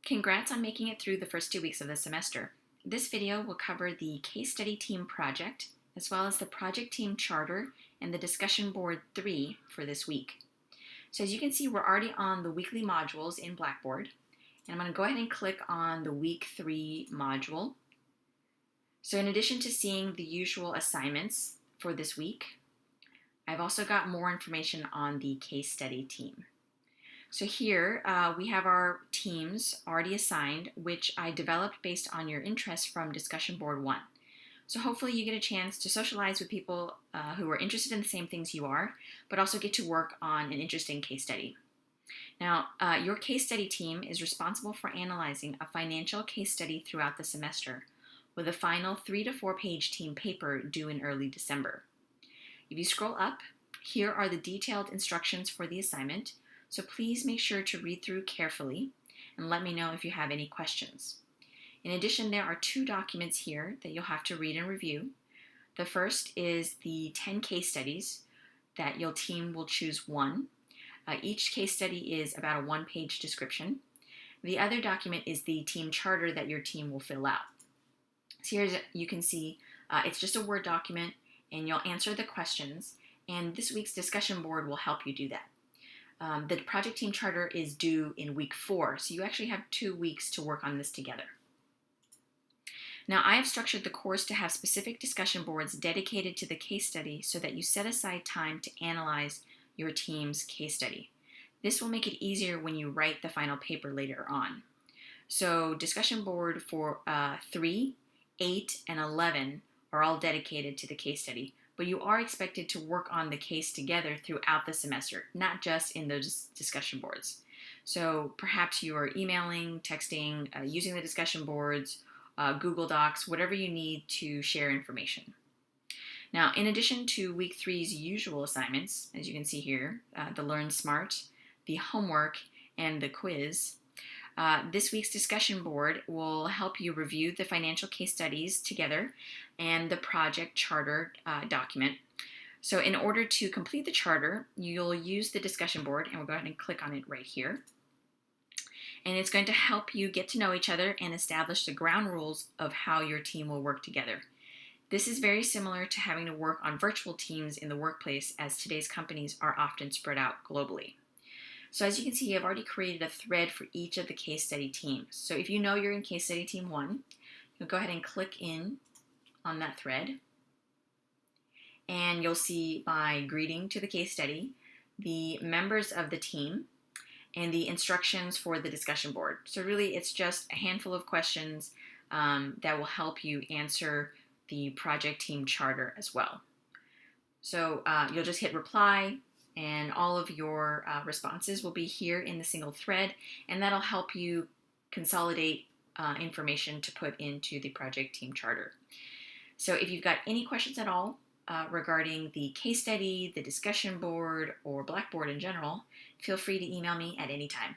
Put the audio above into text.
Congrats on making it through the first 2 weeks of the semester. This video will cover the case study team project, as well as the project team charter and the discussion board 3 for this week. So as you can see, we're already on the weekly modules in Blackboard, and I'm going to go ahead and click on the week 3 module. So in addition to seeing the usual assignments for this week, I've also got more information on the case study team. So here we have our teams already assigned, which I developed based on your interest from discussion board 1. So hopefully you get a chance to socialize with people who are interested in the same things you are, but also get to work on an interesting case study. Now, your case study team is responsible for analyzing a financial case study throughout the semester, with a final 3 to 4 page team paper due in early December. If you scroll up, here are the detailed instructions for the assignment, so please make sure to read through carefully and let me know if you have any questions. In addition, there are 2 documents here that you'll have to read and review. The first is the 10 case studies that your team will choose one. Each case study is about a 1-page description. The other document is the team charter that your team will fill out. So here you can see it's just a Word document, and you'll answer the questions, and this week's discussion board will help you do that. The project team charter is due in week 4, so you actually have 2 weeks to work on this together. Now, I have structured the course to have specific discussion boards dedicated to the case study so that you set aside time to analyze your team's case study. This will make it easier when you write the final paper later on. So discussion board for 3, 8, and 11 are all dedicated to the case study, but you are expected to work on the case together throughout the semester, not just in those discussion boards. So perhaps you are emailing, texting, using the discussion boards, Google Docs, whatever you need to share information. Now, in addition to week 3's usual assignments, as you can see here, the Learn Smart, the homework, and the quiz, this week's discussion board will help you review the financial case studies together and the project charter document. So in order to complete the charter, you'll use the discussion board, and we'll go ahead and click on it right here. And it's going to help you get to know each other and establish the ground rules of how your team will work together. This is very similar to having to work on virtual teams in the workplace, as today's companies are often spread out globally. So as you can see, I've already created a thread for each of the case study teams. So if you know you're in case study team 1, you'll go ahead and click in on that thread. And you'll see my greeting to the case study, the members of the team, and the instructions for the discussion board. So really, it's just a handful of questions that will help you answer the project team charter as well. So you'll just hit reply, and all of your responses will be here in the single thread, and that'll help you consolidate information to put into the project team charter. So if you've got any questions at all regarding the case study, the discussion board, or Blackboard in general, feel free to email me at any time.